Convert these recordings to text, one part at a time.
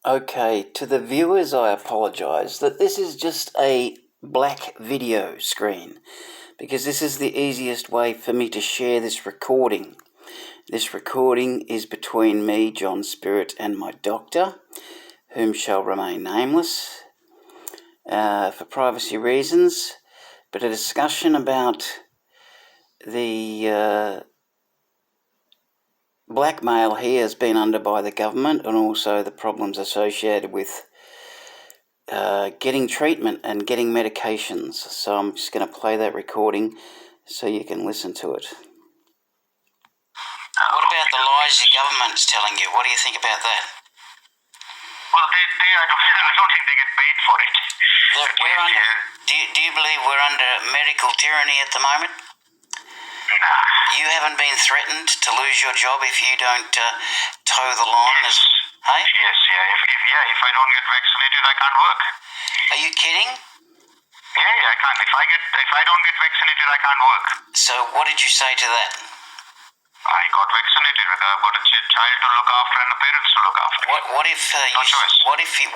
Okay, to the viewers I apologise that this is just a black video screen because this is the easiest way for me to share this recording. This recording is between me, John Spirit, and my doctor, whom shall remain nameless for privacy reasons, but a discussion about the blackmail he has been under by the government and also the problems associated with getting treatment and getting medications. So I'm just going to play that recording so you can listen to it. What about the lies the government's telling you? What do you think about that? Well, I don't think they get paid for it. Do you believe we're under medical tyranny at the moment? Nah. You haven't been threatened to lose your job if you don't toe the line? Yes. Hey? Yes, yeah. If I don't get vaccinated, I can't work. Are you kidding? Yeah, I can't. If I don't get vaccinated, I can't work. So what did you say to that? I got vaccinated because I've got a child to look after and a parents to look after. What if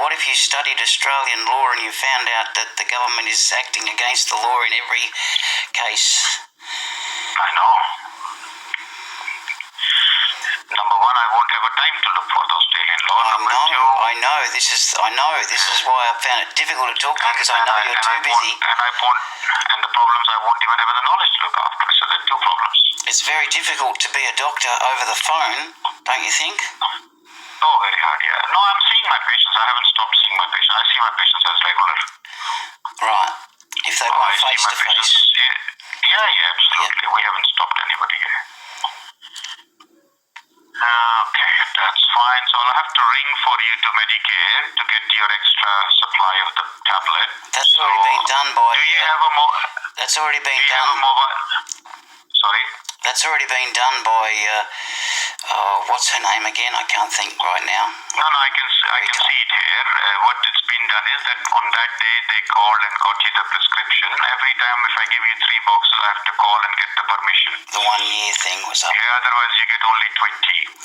what if you studied Australian law and you found out that the government is acting against the law in every case? I know. Number one, I won't have a time to look for the Australian law. I know. This is why I found it difficult to talk to you because I know you're too busy. And the problems, I won't even have the knowledge to look after. So there are two problems. It's very difficult to be a doctor over the phone, don't you think? Oh, very hard, yeah. No, I'm seeing my patients. I haven't stopped seeing my patients. I see my patients as regular. Right. If they want face to face. Yeah, absolutely. Yeah. We haven't stopped anybody here. Okay, that's fine. So I'll have to ring for you to Medicare to get your extra supply of the tablet. That's already been done by... Do you have a That's already been done. Do you have a mobile... Sorry? That's already been done by... what's her name again? I can't think right now. No, I can see it here. What it's been done is that on that day they called and got you the prescription. Every time if I give you 3 boxes, I have to call and get the permission. The 1 year thing was up. Yeah, otherwise you get only 20.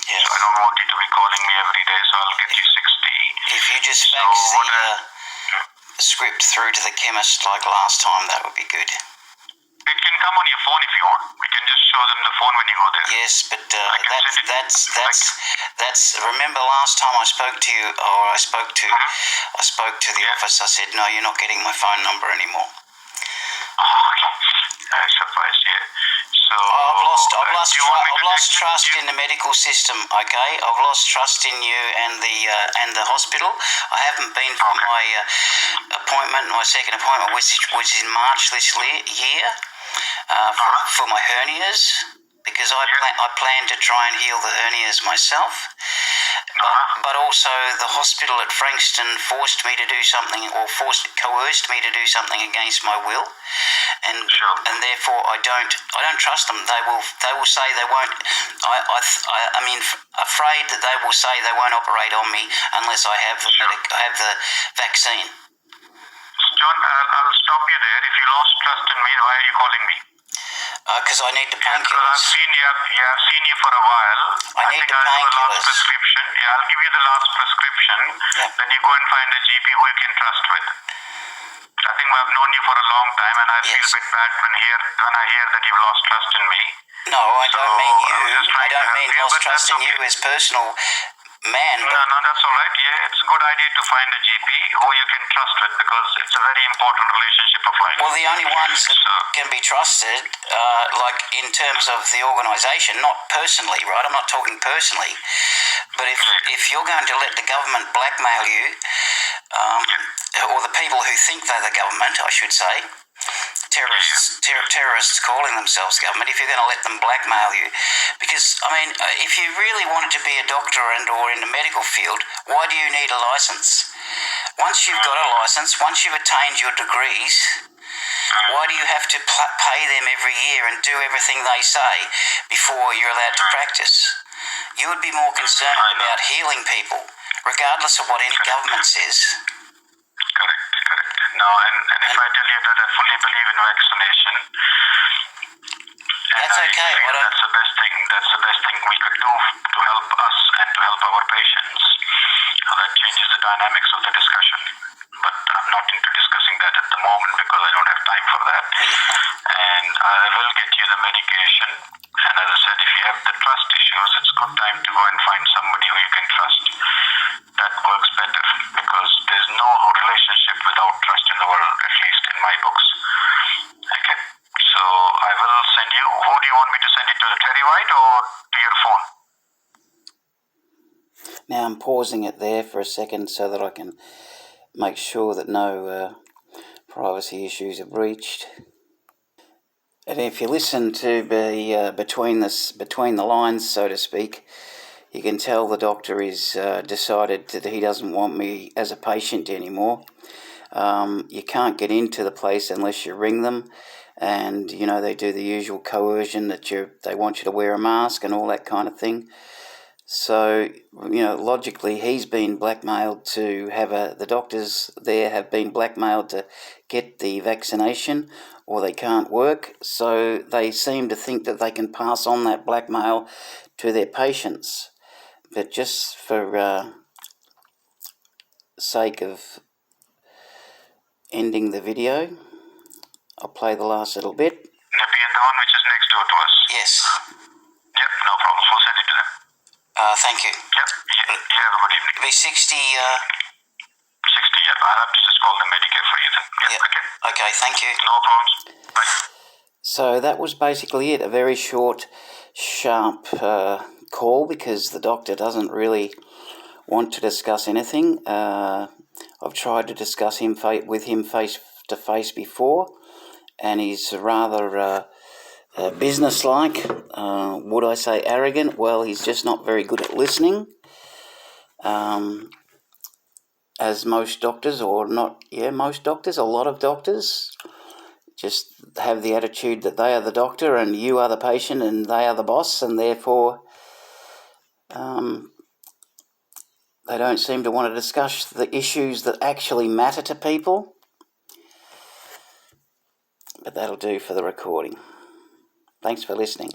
Yes. So I don't want you to be calling me every day, so I'll get you 60. If you just fax the script through to the chemist like last time, that would be good. It can come on your phone if you want. We can just show them the phone when you go there. Yes, but that's. Remember last time I spoke to you, or I spoke to the office. I said, no, you're not getting my phone number anymore. I'm surprised. Yeah. So I've lost trust in the medical system. Okay, I've lost trust in you and the hospital. I haven't been for my second appointment, which is in March this year. For my hernias, because I plan to try and heal the hernias myself, but also the hospital at Frankston forced me to do something, or coerced me to do something against my will, and therefore I don't trust them. They will say they won't. I mean, afraid that they will say they won't operate on me unless I have the vaccine. John, I'll stop you there. If you lost trust in me, why are you calling me? Because I need the painkillers. I've seen you for a while. I need the painkillers. Prescription. Yeah, I'll give you the last prescription. Yeah. Then you go and find a GP who you can trust with. I think I've known you for a long time, and I feel a bit bad when I hear that you've lost trust in me. No, I don't mean you. I don't mean lost trust in you as personal man. No, that's all right. Yeah, it's a good idea to find a GP who you can trust with, because it's a very important relationship of life. Well, the only ones that can be trusted, like in terms of the organisation, not personally, right? I'm not talking personally, but if you're going to let the government blackmail you, or the people who think they're the government, I should say, terrorists calling themselves government, if you're going to let them blackmail you, because I mean, if you really wanted to be a doctor or in the medical field, why do you need a license? Once you've got a license, once you've attained your degrees, why do you have to pay them every year and do everything they say before you're allowed to practice? You would be more concerned about healing people, regardless of what any government says. Correct. No, and if I tell you that I fully believe in vaccination, that's okay. That's the best thing. That's the best thing we could do to help us and to help our patients. So that changes the dynamics of the discussion. But I'm not into discussing that at the moment because I don't have time for that. And I will get you the medication. And as I said, if you have the trust issues, it's good time to go and find somebody who you can trust. That works better because there's no relationship without trust in the world, at least in my books. Okay. So I will send you. Who do you want me to send it to, the Terry White or to your phone? Now I'm pausing it there for a second so that I can make sure that no privacy issues are breached. And if you listen to between the lines, so to speak, you can tell the doctor is decided that he doesn't want me as a patient anymore. You can't get into the place unless you ring them, and you know they do the usual coercion that they want you to wear a mask and all that kind of thing. So, you know, logically, he's been blackmailed to have the doctors there have been blackmailed to get the vaccination, or they can't work. So they seem to think that they can pass on that blackmail to their patients. But just for sake of ending the video, I'll play the last little bit. Nepean, the one which is next door to us. Yes. Yep, no problem. We'll send it to them. Thank you. Yep. You have a good evening. It'll be 60. 60, yep. I'll have to just call the Medicare for you then. Yep. Okay. Okay, thank you. No problems. Bye. So that was basically it. A very short, sharp call because the doctor doesn't really want to discuss anything. I've tried to discuss with him face to face before, and he's rather businesslike. Would I say arrogant? Well, he's just not very good at listening. As most doctors, most doctors, a lot of doctors just have the attitude that they are the doctor and you are the patient and they are the boss, and therefore they don't seem to want to discuss the issues that actually matter to people. But that'll do for the recording. Thanks for listening.